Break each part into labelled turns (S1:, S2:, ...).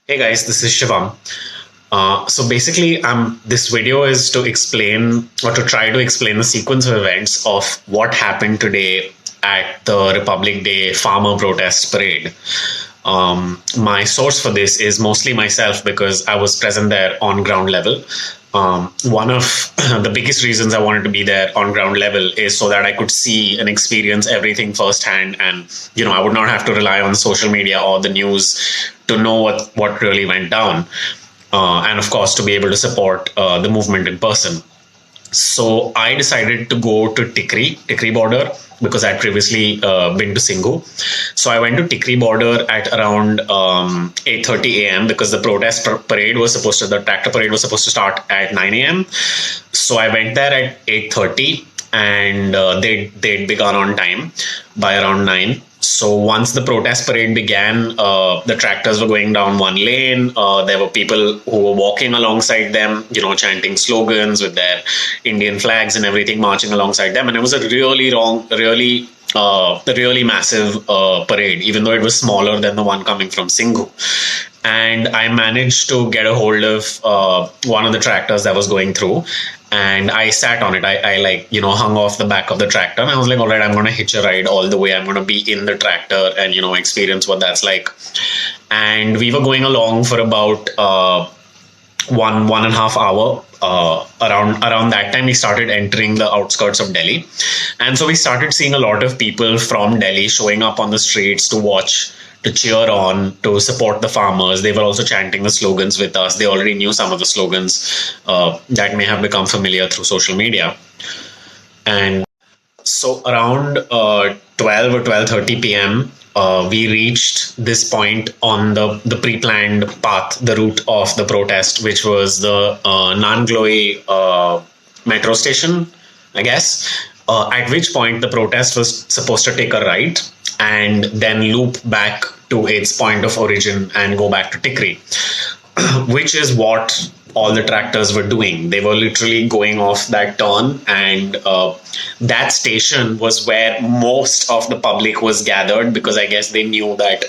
S1: Hey guys, this is Shivam. So basically, this video is to explain or to try to explain the sequence of events of what happened today at the Republic Day farmer protest parade. My source for this is mostly myself because I was present there on ground level. One of the biggest reasons I wanted to be there on ground level is so that I could see and experience everything firsthand, and I would not have to rely on social media or the news to know what really went down, and of course to be able to support the movement in person. So I decided to go to Tikri border, because I'd previously been to Singhu. So I went to Tikri border at around 8:30 a.m. because the the tractor parade was supposed to start at 9 a.m. So I went there at 8:30, and they'd begun on time by around 9. So once the protest parade began, the tractors were going down one lane. There were people who were walking alongside them, chanting slogans with their Indian flags and everything, marching alongside them. And it was a really massive parade, even though it was smaller than the one coming from Singhu. And I managed to get a hold of one of the tractors that was going through, and I sat on it. I hung off the back of the tractor, and I was like, all right, I'm going to hitch a ride all the way. I'm going to be in the tractor and experience what that's like. And we were going along for about 1.5 hour. Around that time, we started entering the outskirts of Delhi, and so we started seeing a lot of people from Delhi showing up on the streets to watch, to cheer on, to support the farmers. They were also chanting the slogans with us. They already knew some of the slogans that may have become familiar through social media. And so around 12 or 12:30 p.m., we reached this point on the pre-planned path, the route of the protest, which was the Nangloi metro station, I guess. At which point the protest was supposed to take a right and then loop back to its point of origin and go back to Tikri, which is what all the tractors were doing. They were literally going off that turn, and that station was where most of the public was gathered, because I guess they knew that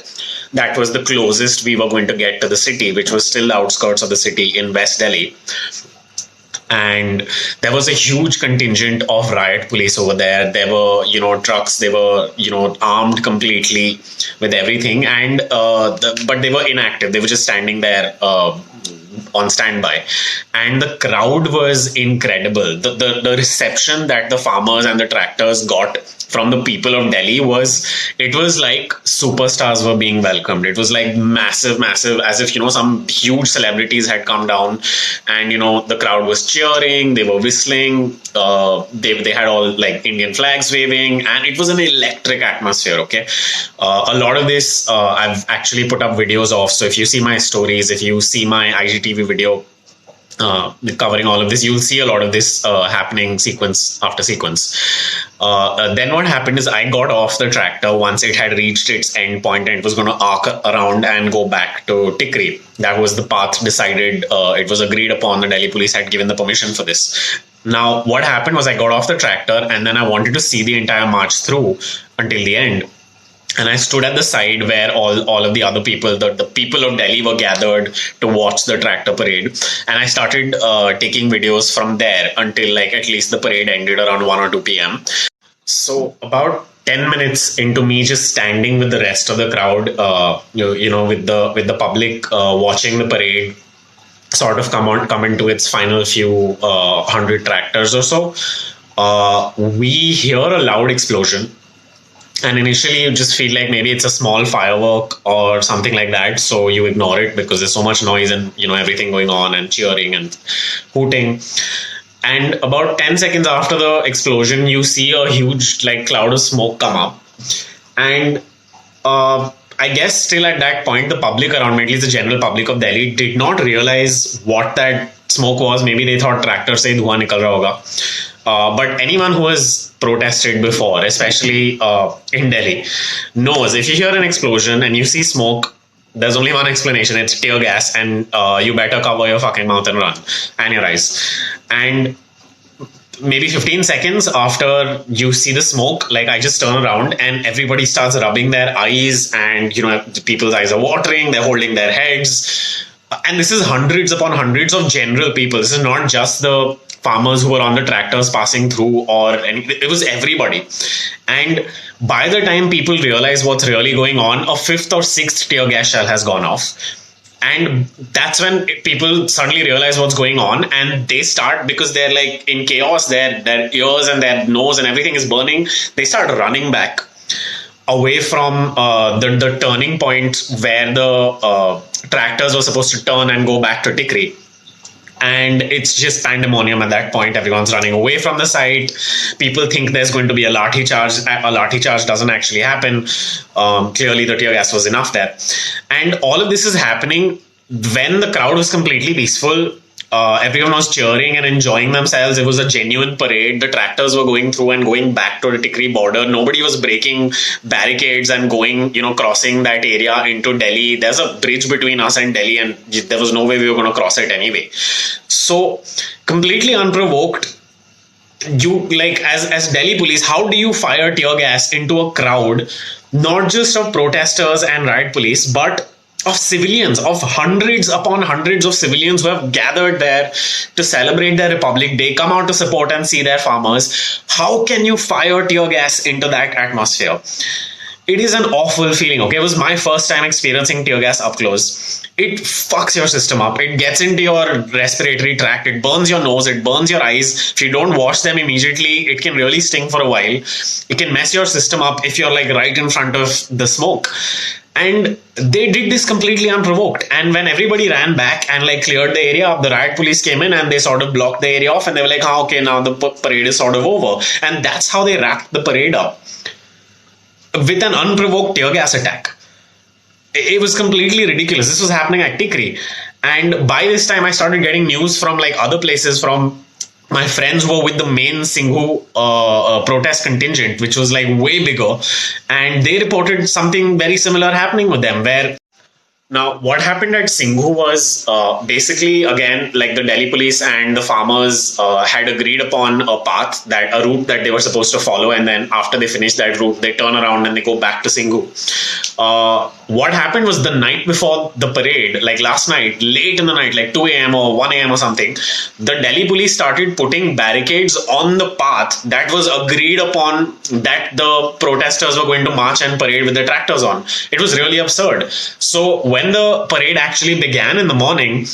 S1: that was the closest we were going to get to the city, which was still the outskirts of the city in West Delhi. And there was a huge contingent of riot police over there. There were trucks. They were armed completely with everything, and but they were inactive. They were just standing there on standby. And the crowd was incredible. The reception that the farmers and the tractors got from the people of Delhi it was like superstars were being welcomed. It was like massive, as if some huge celebrities had come down, and the crowd was cheering, they were whistling, they had all like Indian flags waving, and it was an electric atmosphere. Okay, a lot of this I've actually put up videos of. So if you see my stories, if you see my IGTV video covering all of this, you'll see a lot of this happening sequence after sequence. Then what happened is I got off the tractor once it had reached its end point, and it was going to arc around and go back to Tikri. That was the path decided. It was agreed upon. The Delhi police had given the permission for this. Now, what happened was I got off the tractor, and then I wanted to see the entire march through until the end. And I stood at the side where all of the other people, the people of Delhi, were gathered to watch the tractor parade. And I started taking videos from there until like at least the parade ended around 1 or 2 p.m. So about 10 minutes into me just standing with the rest of the crowd, with the public watching the parade sort of come into its final few hundred tractors or so, we hear a loud explosion. And initially, you just feel like maybe it's a small firework or something like that. So you ignore it because there's so much noise and, everything going on and cheering and hooting. And about 10 seconds after the explosion, you see a huge cloud of smoke come up. And I guess still at that point, the public around me, at least the general public of Delhi, did not realize what that smoke was. Maybe they thought tractor se dhua nikal raha hoga. But anyone who has protested before, especially in Delhi, knows if you hear an explosion and you see smoke, there's only one explanation. It's tear gas, and you better cover your fucking mouth and run, and your eyes. And maybe 15 seconds after you see the smoke, like I just turn around and everybody starts rubbing their eyes, and people's eyes are watering, they're holding their heads. And this is hundreds upon hundreds of general people. This is not just the farmers who were on the tractors passing through, it was everybody. And by the time people realize what's really going on, a fifth or sixth tear gas shell has gone off. And that's when people suddenly realize what's going on, and they start, because they're like in chaos, their ears and their nose and everything is burning, they start running back away from the turning point where the tractors were supposed to turn and go back to Tikri. And it's just pandemonium at that point. Everyone's running away from the site. People think there's going to be a lathi charge. A lathi charge doesn't actually happen. Clearly, the tear gas was enough there. And all of this is happening when the crowd was completely peaceful. Everyone was cheering and enjoying themselves. It was a genuine parade. The tractors were going through and going back to the Tikri border. Nobody was breaking barricades and going, crossing that area into Delhi. There's a bridge between us and Delhi, and there was no way we were going to cross it anyway. So, completely unprovoked, as Delhi police, how do you fire tear gas into a crowd, not just of protesters and riot police, but of civilians, of hundreds upon hundreds of civilians who have gathered there to celebrate their Republic Day, come out to support and see their farmers? How can you fire tear gas into that atmosphere? It is an awful feeling, okay? It was my first time experiencing tear gas up close. It fucks your system up. It gets into your respiratory tract. It burns your nose. It burns your eyes. If you don't wash them immediately, it can really sting for a while. It can mess your system up if you're like right in front of the smoke. And they did this completely unprovoked. And when everybody ran back and like cleared the area up, the riot police came in and they sort of blocked the area off, and they were like, okay, now the parade is sort of over. And that's how they wrapped the parade up, with an unprovoked tear gas attack. It was completely ridiculous. This was happening at Tikri. And by this time, I started getting news from like other places, from my friends who were with the main Singhu protest contingent, which was like way bigger. And they reported something very similar happening with them, where now, what happened at Singhu was basically, again, like the Delhi police and the farmers had agreed upon a route that they were supposed to follow. And then after they finish that route, they turn around and they go back to Singhu. What happened was the night before the parade, like last night, late in the night, like 2 a.m. or 1 a.m. or something, the Delhi police started putting barricades on the path that was agreed upon that the protesters were going to march and parade with the tractors on. It was really absurd. So when the parade actually began in the morning,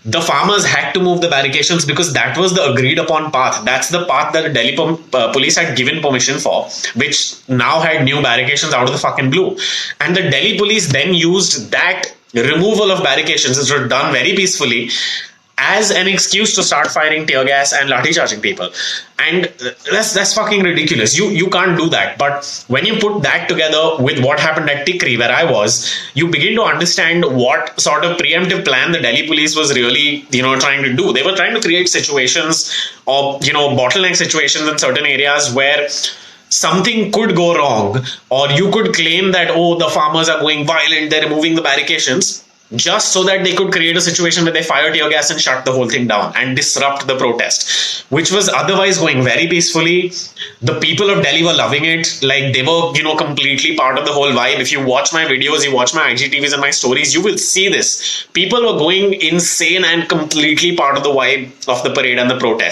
S1: the farmers had to move the barricades because that was the agreed upon path. That's the path that the Delhi police had given permission for, which now had new barricades out of the fucking blue. And the Delhi police then used that removal of barricades, which were done very peacefully, as an excuse to start firing tear gas and lathi charging people. And that's fucking ridiculous. You can't do that. But when you put that together with what happened at Tikri, where I was, you begin to understand what sort of preemptive plan the Delhi police was really, trying to do. They were trying to create situations or, bottleneck situations in certain areas where something could go wrong, or you could claim that, the farmers are going violent, they're removing the barricades, just so that they could create a situation where they fire tear gas and shut the whole thing down and disrupt the protest, which was otherwise going very peacefully. The people of Delhi were loving it. Like, they were, completely part of the whole vibe. If you watch my videos, you watch my IGTVs and my stories, you will see this. People were going insane and completely part of the vibe of the parade and the protest.